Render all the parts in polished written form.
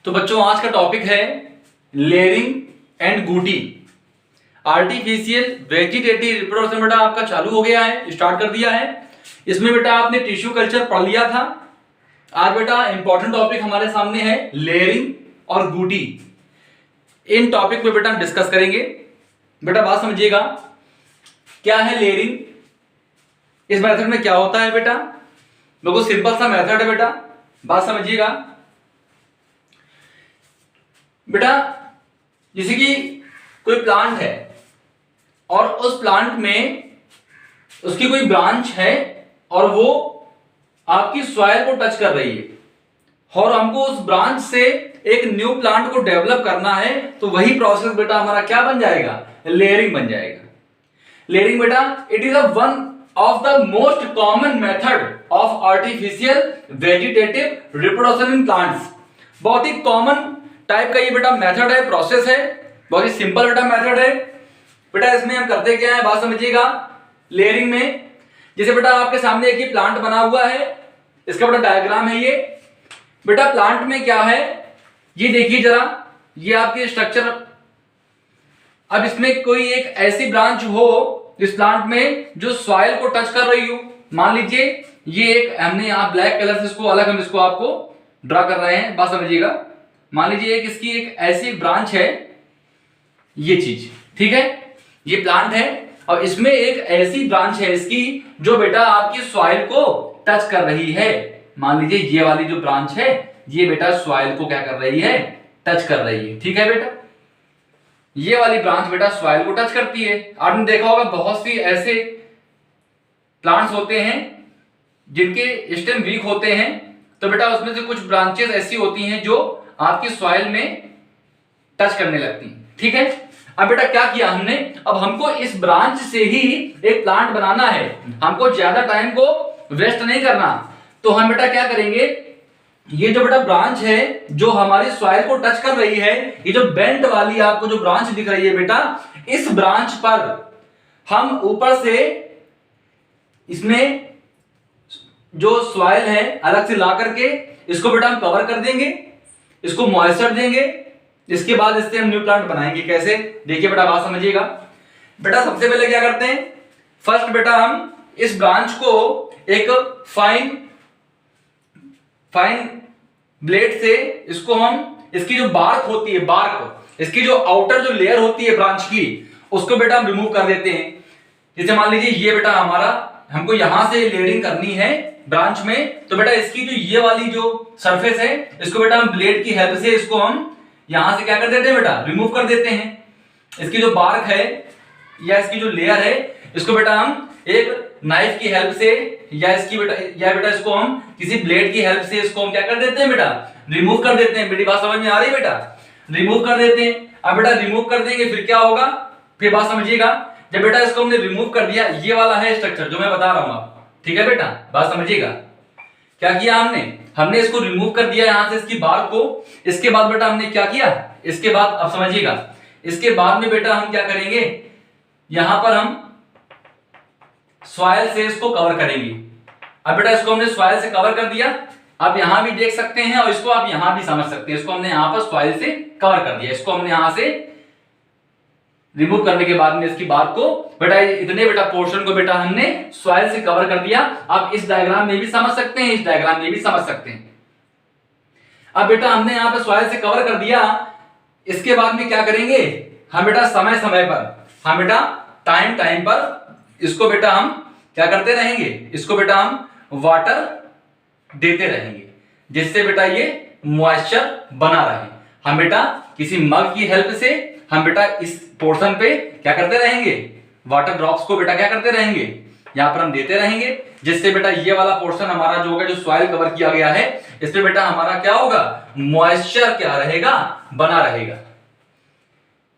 तो बच्चों आज का टॉपिक है layering and gootee. Artificial vegetative reproduction बेटा आपका चालू हो गया है, स्टार्ट कर दिया है। इसमें बेटा आपने टिश्यू कल्चर पढ़ लिया था। आज बेटा इंपॉर्टेंट टॉपिक हमारे सामने है लेयरिंग और गूटी। इन टॉपिक पे बेटा हम डिस्कस करेंगे। बेटा बात समझिएगा, क्या है लेयरिंग, इस मेथड में क्या होता है बेटा। बिल्कुल सिंपल सा मेथड है बेटा, बात समझिएगा। बेटा जैसे कि कोई प्लांट है और उस प्लांट में उसकी कोई ब्रांच है और वो आपकी सॉइल को टच कर रही है और हमको उस ब्रांच से एक न्यू प्लांट को डेवलप करना है, तो वही प्रोसेस बेटा हमारा क्या बन जाएगा, लेयरिंग बन जाएगा। लेयरिंग बेटा it is one of the most common method of artificial vegetative reproduction in plants. बहुत ही कॉमन टाइप का ये बेटा मेथड है, प्रोसेस है, बहुत ही सिंपल बेटा मेथड है। बेटा इसमें हम करते क्या है, बात समझिएगा। लेयरिंग में जैसे बेटा आपके सामने एक ही प्लांट बना हुआ है, इसका बेटा डायग्राम है ये। बेटा प्लांट में क्या है ये देखिए जरा, ये आपकी स्ट्रक्चर। अब इसमें कोई एक ऐसी ब्रांच हो इस प्लांट में जो सॉइल को टच कर रही हो। मान लीजिए ये एक, हमने यहाँ ब्लैक कलर से इसको अलग, हम इसको आपको ड्रा कर रहे हैं, बात समझिएगा। मान लीजिए एक इसकी एक ऐसी ब्रांच है, ये चीज ठीक है, ये प्लांट है और इसमें एक ऐसी ब्रांच है इसकी जो बेटा आपकी सॉइल को टच कर रही है। मान लीजिए ये वाली जो ब्रांच है ये बेटा सॉइल को क्या कर रही है, टच कर रही है, ठीक है बेटा। ये वाली ब्रांच बेटा सॉइल को टच करती है। आपने देखा होगा बहुत सी ऐसे प्लांट्स होते हैं जिनके स्टेम वीक होते हैं, तो बेटा उसमें से कुछ ब्रांचेस ऐसी होती हैं जो आपकी सॉइल में टच करने लगती हैं, ठीक है। अब बेटा क्या किया हमने, अब हमको इस ब्रांच से ही एक प्लांट बनाना है, हमको ज्यादा टाइम को वेस्ट नहीं करना। तो हम बेटा क्या करेंगे, ये जो बेटा ब्रांच है जो हमारी सॉइल को टच कर रही है, ये जो बेंट वाली आपको जो ब्रांच दिख रही है बेटा, इस ब्रांच पर हम ऊपर से इसमें जो सॉइल है अलग से ला करके इसको बेटा हम कवर कर देंगे, इसको मॉइस्चर देंगे। इसके बाद इससे हम न्यू प्लांट बनाएंगे। कैसे, देखिए बेटा बात समझिएगा। बेटा सबसे पहले क्या करते हैं, फर्स्ट बेटा हम इस ब्रांच को एक फाइन ब्लेड से इसको हम, इसकी जो बार्क होती है, बार्क, इसकी जो आउटर जो लेयर होती है ब्रांच की, उसको बेटा हम रिमूव कर देते हैं। जैसे मान लीजिए ये बेटा हमारा, हमको यहां से लेयरिंग करनी है ब्रांच में, तो बेटा इसकी जो ये वाली जो सरफेस है इसको बेटा हम ब्लेड की हेल्प से इसको हम यहां से क्या कर देते हैं बेटा, रिमूव कर देते हैं। इसकी जो बार्क है या इसकी जो लेयर है इसको बेटा हम एक नाइफ की हेल्प से या इसकी बेटा इसको हम किसी ब्लेड की हेल्प से इसको हम क्या कर देते हैं बेटा, रिमूव कर देते हैं। मेरी बात समझ में आ रही है बेटा, रिमूव कर देते हैं। अब बेटा रिमूव कर देंगे फिर क्या होगा, फिर बात समझिएगा। जब बेटा इसको हमने रिमूव कर दिया, ये वाला है स्ट्रक्चर जो मैं बता रहा हूं आपको, ठीक है बेटा, बात समझिएगा। क्या किया हमने इसको रिमूव कर दिया यहां से इसकी बार को। इसके बाद बेटा हमने क्या किया, इसके बाद अब समझिएगा, इसके बाद में बेटा हम क्या करेंगे, यहां पर हम सॉइल से इसको कवर करेंगे। अब बेटा इसको हमने सॉइल से कवर कर दिया, आप यहां भी देख सकते हैं और इसको आप यहां भी समझ सकते हैं। इसको हमने यहां पर सॉइल से कवर कर दिया, इसको हमने यहां से रिमूव करने के बाद में इसकी बात को बेटा, इतने बेटा पोर्शन को बेटा हमने सॉइल से कवर कर दिया। आप इस डायग्राम में भी समझ सकते हैं, इस डायग्राम में भी समझ सकते हैं। अब बेटा हमने यहां पे सॉइल से कवर कर दिया, इसके बाद में क्या करेंगे हम बेटा, समय समय पर हम बेटा टाइम पर इसको बेटा हम क्या करते रहेंगे, इसको बेटा हम वाटर देते रहेंगे, जिससे बेटा ये मॉइस्चर बना रहे। हम बेटा किसी मग की हेल्प से हम बेटा इस पोर्शन पे क्या करते रहेंगे, वाटर ड्रॉप्स को बेटा क्या करते रहेंगे, यहां पर हम देते रहेंगे, जिससे बेटा ये वाला पोर्शन हमारा जो होगा, जो सॉइल कवर किया गया है, इस पे बेटा हमारा क्या होगा, मॉइस्चर क्या रहेगा, बना रहेगा।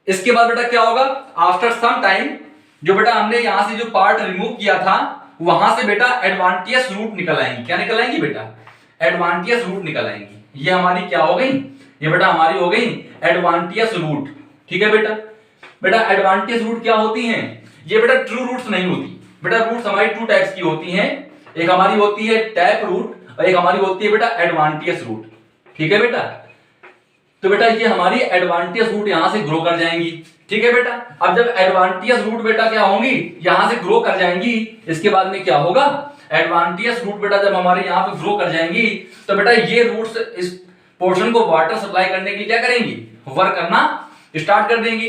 इसके बाद बेटा क्या होगा, आफ्टर सम टाइम जो बेटा हमने यहां से जो पार्ट रिमूव किया था, वहां से बेटा एडवांटियस रूट निकल आएंगी। क्या निकल आएंगी बेटा, एडवांटियस रूट निकल आएंगी। ये हमारी क्या हो गई, ये बेटा हमारी हो गई एडवांटियस रूट, ठीक है बेटा। बेटा एडवांटियस रूट क्या होती हैं, ये बेटा ट्रू रूट्स नहीं होती बेटा। रूट्स हमारी टू टाइप्स की होती हैं, एक हमारी होती है टैप रूट और एक हमारी होती है बेटा एडवांटियस रूट, ठीक है बेटा। तो बेटा ये हमारी एडवांटेज रूट यहां से ग्रो कर जाएंगी। ठीक है बेटा, अब जब एडवांटेज रूट बेटा क्या होंगी, यहां से ग्रो कर जाएंगी, इसके बाद में क्या होगा, एडवांटेज रूट बेटा जब हमारे यहाँ पे ग्रो कर जाएंगी तो बेटा ये रूट्स इस पोर्शन को वाटर सप्लाई करने के लिए क्या करेंगी, वर्क करना स्टार्ट कर देंगी।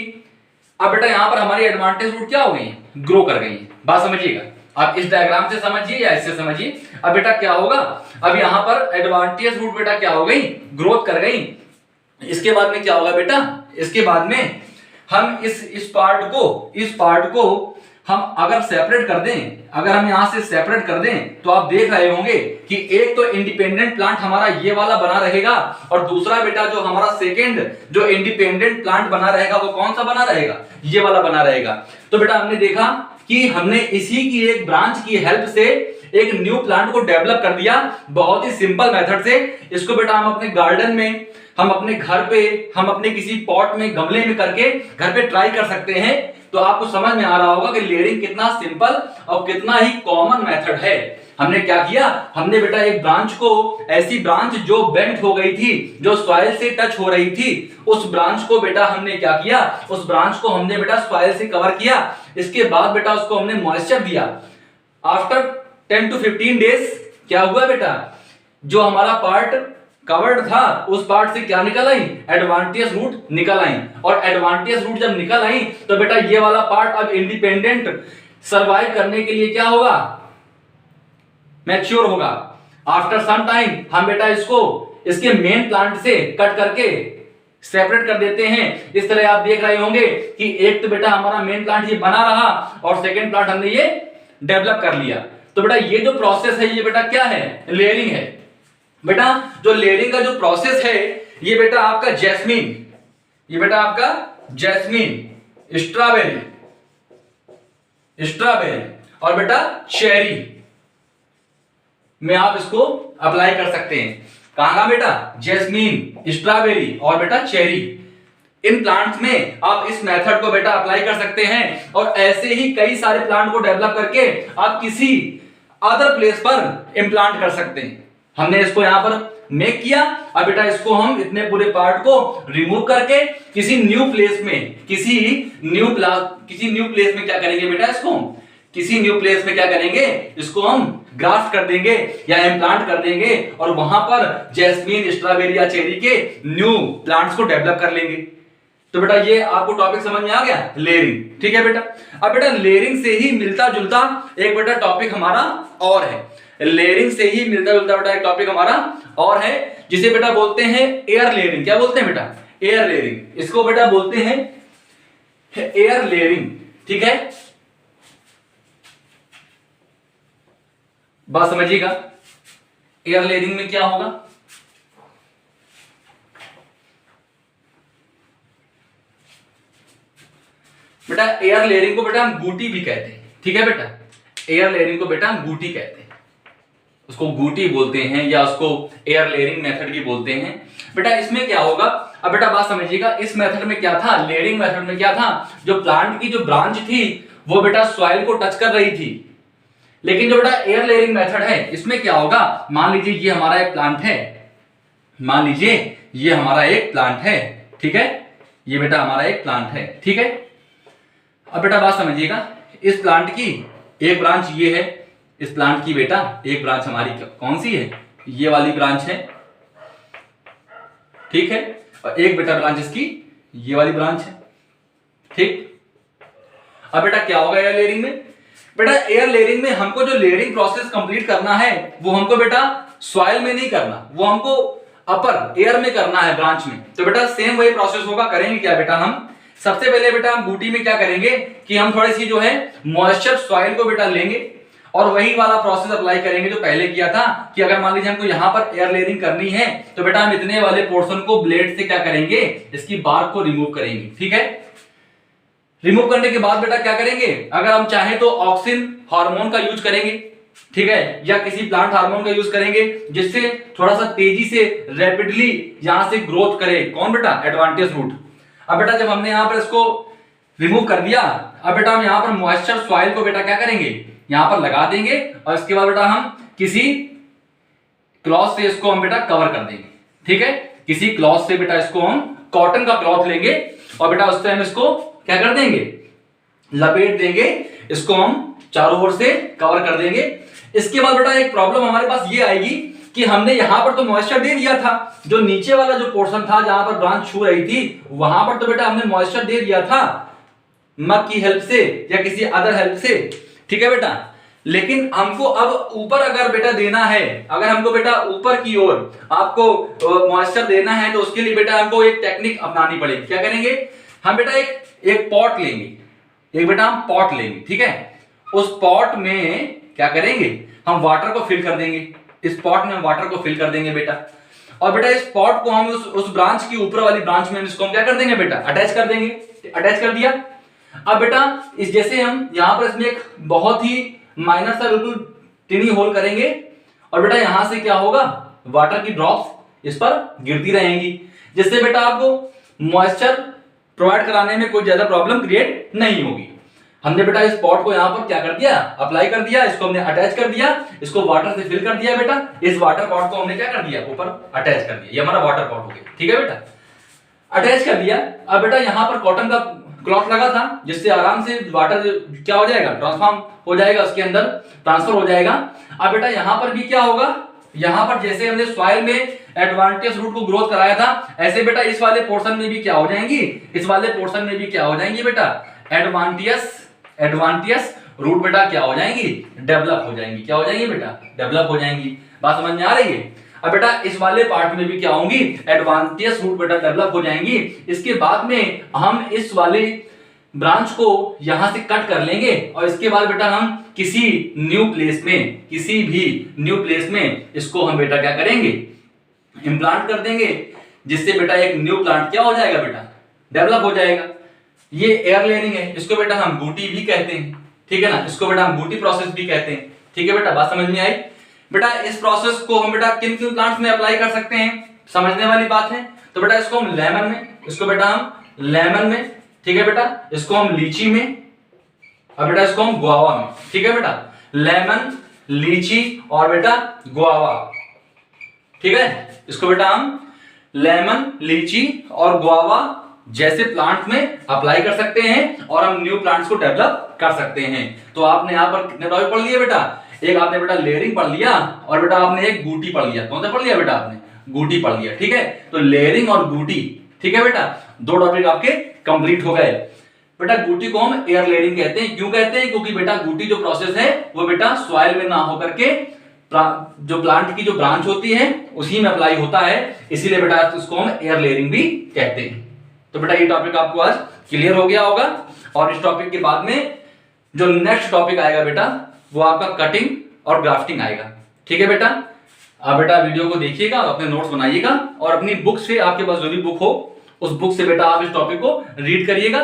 अब बेटा यहाँ पर हमारी एडवांटेज रूट क्या हो गई, ग्रो कर गई। बात समझिएगा, आप इस डायग्राम से समझिए या इससे समझिए। अब बेटा क्या होगा, अब यहाँ पर एडवांटेज रूट बेटा क्या हो गई, ग्रोथ कर गई। इसके बाद में क्या होगा बेटा, इसके बाद में हम इस पार्ट को हम अगर सेपरेट कर दें, अगर हम यहां से सेपरेट कर दें तो आप देख रहे होंगे कि एक तो इंडिपेंडेंट प्लांट हमारा ये वाला बना रहेगा और दूसरा बेटा जो हमारा सेकेंड जो इंडिपेंडेंट प्लांट बना रहेगा वो कौन सा बना रहेगा, ये वाला बना रहेगा। तो बेटा हमने देखा कि हमने इसी की एक ब्रांच की हेल्प से एक न्यू प्लांट को डेवलप कर दिया, बहुत ही सिंपल मेथड से। इसको बेटा हम अपने गार्डन में, हम अपने घर पे, हम अपने किसी पॉट में, गमले में करके घर पे ट्राई कर सकते हैं। तो आपको समझ में आ रहा होगा कि लेयरिंग कितना सिंपल और कितना ही कॉमन मेथड है। हमने क्या किया, हमने बेटा एक ब्रांच को, ऐसी ब्रांच जो बेंट हो गई थी, जो सॉइल से टच हो रही थी, उस ब्रांच को बेटा हमने क्या किया, उस ब्रांच को हमने बेटा सॉइल से कवर किया। इसके बाद बेटा उसको हमने मॉइस्चर दिया। आफ्टर 10 to 15 डेज क्या हुआ बेटा, जो हमारा पार्ट कवर्ड था उस पार्ट से क्या निकल आई, एडवांटेज रूट निकल आई। और एडवांटेज रूट जब निकल आई तो बेटा ये वाला पार्ट अब इंडिपेंडेंट सरवाइव करने के लिए क्या होगा, मैच्योर होगा। आफ्टर सम टाइम हम बेटा इसको इसके मेन प्लांट से कट करके सेपरेट कर देते हैं। इस तरह आप देख रहे होंगे कि एक तो बेटा हमारा मेन प्लांट ये बना रहा और सेकेंड प्लांट हमने ये डेवलप कर लिया। तो बेटा ये जो प्रोसेस है ये बेटा क्या है, लेयरिंग है। बेटा जो लेयरिंग का जो प्रोसेस है ये बेटा आपका जैस्मीन, ये बेटा आपका जैस्मीन, स्ट्रॉबेरी और बेटा चेरी में आप इसको अप्लाई कर सकते हैं। कहां का बेटा, जैस्मीन, स्ट्रॉबेरी और बेटा चेरी, इन प्लांट्स में आप इस मेथड को बेटा अप्लाई कर सकते हैं। और ऐसे ही कई सारे प्लांट को डेवलप करके आप किसी अदर प्लेस पर इम्प्लांट कर सकते हैं। हमने इसको यहां पर मेक किया। अब बेटा इसको हम इतने पूरे पार्ट को रिमूव करके किसी न्यू प्लेस में, किसी न्यू प्लेस में क्या करेंगे बेटा, इसको किसी न्यू प्लेस में क्या करेंगे, इसको हम ग्राफ्ट कर देंगे या इम्प्लांट कर देंगे और वहां पर जैस्मीन, स्ट्रॉबेरी या चेरी के न्यू प्लांट्स को डेवलप कर लेंगे। तो बेटा ये आपको टॉपिक समझ में आ गया, लेयरिंग। ठीक है बेटा, अब बेटा लेयरिंग से ही मिलता जुलता एक बेटा टॉपिक हमारा और है, लेयरिंग से ही मिलता जुलता बेटा एक टॉपिक हमारा और है, जिसे बेटा बोलते हैं एयर लेयरिंग। क्या बोलते हैं बेटा, एयर लेयरिंग। इसको बेटा बोलते हैं एयर लेयरिंग। ठीक है, बात समझिएगा, एयर लेयरिंग में क्या होगा। बेटा एयर लेयरिंग को बेटा हम गूटी भी कहते हैं। ठीक है बेटा, एयर लेयरिंग को बेटा हम गूटी कहते हैं, उसको गूटी बोलते हैं या उसको एयर लेयरिंग मेथड भी बोलते हैं। बेटा इसमें क्या होगा, अब बेटा बात समझिएगा, इस मेथड में क्या था, लेयरिंग मेथड में क्या था, जो प्लांट की जो ब्रांच थी वो बेटा सॉइल को टच कर रही थी। लेकिन जो बेटा एयर लेयरिंग मेथड है इसमें क्या होगा, मान लीजिए ये हमारा एक प्लांट है, मान लीजिए ये हमारा एक प्लांट है। ठीक है, ये बेटा हमारा एक प्लांट है। ठीक है, अब बेटा बात समझिएगा, इस प्लांट की एक ब्रांच ये है, इस प्लांट की बेटा एक ब्रांच हमारी कौन सी है, ये वाली ब्रांच है। ठीक है, और एक बेटा ब्रांच इसकी ये वाली ब्रांच है। ठीक, अब बेटा क्या होगा एयर लेयरिंग में, बेटा एयर लेयरिंग में हमको जो लेयरिंग प्रोसेस कंप्लीट करना है वो हमको बेटा सॉइल में नहीं करना, वो हमको अपर एयर में करना है, ब्रांच में। तो बेटा सेम वही प्रोसेस होगा। करेंगे क्या बेटा, हम सबसे पहले बेटा हम बूटी में क्या करेंगे कि हम थोड़ी सी जो है मॉइस्चर सॉइल को बेटा लेंगे और वही वाला प्रोसेस अप्लाई करेंगे जो पहले किया था, कि अगर मान लीजिए हमको यहाँ पर एयर लेयरिंग करनी है तो बेटा हम इतने वाले पोर्शन को ब्लेड से क्या करेंगे, इसकी बार्क को रिमूव करेंगे। ठीक है, रिमूव करने के बाद बेटा क्या करेंगे, अगर हम चाहें तो ऑक्सिन हार्मोन का यूज करेंगे। ठीक है, या किसी प्लांट हार्मोन का यूज करेंगे जिससे थोड़ा सा तेजी से रैपिडली यहां से ग्रोथ करे। कौन बेटा, एडवांटेज रूट। अब बेटा जब हमने यहां पर इसको रिमूव कर दिया, अब बेटा हम यहां पर मॉइस्चर सॉइल को बेटा क्या करेंगे, यहां पर लगा देंगे और इसके बाद बेटा हम किसी क्लॉथ से इसको हम बेटा कवर कर देंगे। ठीक है, किसी क्लॉथ से बेटा इसको हम कॉटन का क्लॉथ लेंगे और बेटा उससे हम इसको क्या कर देंगे, लपेट देंगे, इसको हम चारों ओर से कवर कर देंगे। इसके बाद बेटा एक प्रॉब्लम हमारे पास ये आएगी कि हमने यहां पर तो मॉइस्चर दे दिया था, जो नीचे वाला जो पोर्शन था जहां पर ब्रांच छू रही थी वहां पर तो बेटा हमने मॉइस्चर दे दिया था मग की हेल्प से या किसी अदर हेल्प से, ठीक है बेटा। लेकिन हमको अब ऊपर अगर बेटा देना है, अगर हमको बेटा ऊपर की ओर आपको मॉइस्चर देना है तो उसके लिए बेटा हमको एक टेक्निक अपनानी पड़ेगी। क्या करेंगे हम बेटा, एक पॉट लेंगे, एक बेटा हम पॉट लेंगे, ठीक है। उस पॉट में क्या करेंगे, हम वाटर को फिल कर देंगे, इस पॉट में हम वाटर को फिल कर देंगे बेटा। और बेटा इस पॉट को हम उस ब्रांच की ऊपर वाली ब्रांच में इसको हम क्या कर देंगे बेटा, अटैच कर देंगे। अटैच कर दिया। अब बेटा इस जैसे हम यहां पर इसमें एक बहुत ही माइनर सा बिल्कुल टिनी होल करेंगे और बेटा यहां से क्या होगा, वाटर की ड्रॉप्स इस पर गिरती रहेंगी, जिससे बेटा आपको मॉइस्चर प्रोवाइड कराने में कोई ज्यादा प्रॉब्लम क्रिएट नहीं होगी। हमने बेटा इस पॉट को यहां पर क्या कर दिया, अप्लाई कर दिया, इसको हमने अटैच कर दिया, इसको वाटर से फिल कर दिया बेटा। इस वाटर पॉट को हमने क्या कर दिया, ऊपर अटैच कर दिया, ये हमारा वाटर पॉट हो गया, ठीक है बेटा। अटैच कर दिया। अब बेटा यहां पर कॉटन का क्लॉथ लगा था जिससे आराम से वाटर क्या हो जाएगा, ट्रांसफॉर्म हो जाएगा, उसके अंदर ट्रांसफर हो जाएगा। अब बेटा यहां पर भी क्या होगा, यहां पर जैसे हमने सॉइल में एडवांटेज रूट को ग्रोथ कराया था, ऐसे बेटा इस वाले पोर्शन में भी क्या हो जाएंगी, इस वाले पोर्शन में भी क्या हो जाएंगी बेटा, एडवांटेज रूट बेटा क्या हो जाएंगी, डेवलप हो जाएंगी। क्या हो जाएंगी बेटा, डेवलप हो जाएंगी। बात समझ में आ रही है। अब बेटा इस वाले पार्ट में भी क्या होंगी, एडवांटेज रूट बेटा डेवलप हो जाएंगी। इसके बाद में हम इस वाले ब्रांच को यहां से कट कर लेंगे और इसके बाद बेटा हम किसी न्यू प्लेस में, किसी भी न्यू प्लेस में इसको हम बेटा क्या करेंगे, इम्प्लांट कर देंगे, जिससे बेटा एक न्यू प्लांट क्या हो जाएगा बेटा, डेवलप हो जाएगा। ये एयर लेयरिंग है, इसको बेटा हम बूटी भी कहते हैं, ठीक है ना, इसको बेटा हम बूटी प्रोसेस भी कहते हैं, ठीक है बेटा। बात समझ में आई बेटा। इस प्रोसेस को हम बेटा किन किन प्लांट्स में अप्लाई कर सकते हैं, समझने वाली बात है। तो बेटा इसको हम लेमन में, इसको बेटा हम लेमन में, ठीक है बेटा, इसको हम लीची में, और बेटा इसको हम गुआवा में, ठीक है बेटा। लेमन, लीची और बेटा गुआवा, ठीक है। इसको बेटा हम लेमन, लीची और गुआवा जैसे प्लांट में अप्लाई कर सकते हैं और हम न्यू प्लांट्स को डेवलप कर सकते हैं। तो आपने यहां पर कितने टॉपिक पढ़ लिए बेटा, एक आपने बेटा लेयरिंग पढ़ लिया और बेटा आपने एक गूटी पढ़ लिया। कौन सा पढ़ लिया बेटा, आपने गूटी पढ़ लिया, ठीक है। तो लेयरिंग और गूटी, ठीक है बेटा, दो टॉपिक आपके कंप्लीट हो गए। बेटा गूटी को हम एयर लेयरिंग कहते हैं। क्यों कहते हैं, क्योंकि बेटा गूटी जो प्रोसेस है वो बेटा सॉइल में ना होकर के जो प्लांट की जो ब्रांच होती है उसी में अप्लाई होता है, इसीलिए बेटा इसको हम एयर लेयरिंग भी कहते हैं। तो बेटा ये टॉपिक आपको आज क्लियर हो गया होगा। और इस टॉपिक के बाद में जो नेक्स्ट टॉपिक आएगा बेटा वो आपका कटिंग और ग्राफ्टिंग आएगा, ठीक है बेटा। आप बेटा वीडियो को देखिएगा, अपने नोट्स बनाइएगा और अपनी बुक से, आपके पास जो भी बुक हो उस बुक से बेटा आप इस टॉपिक को रीड करिएगा।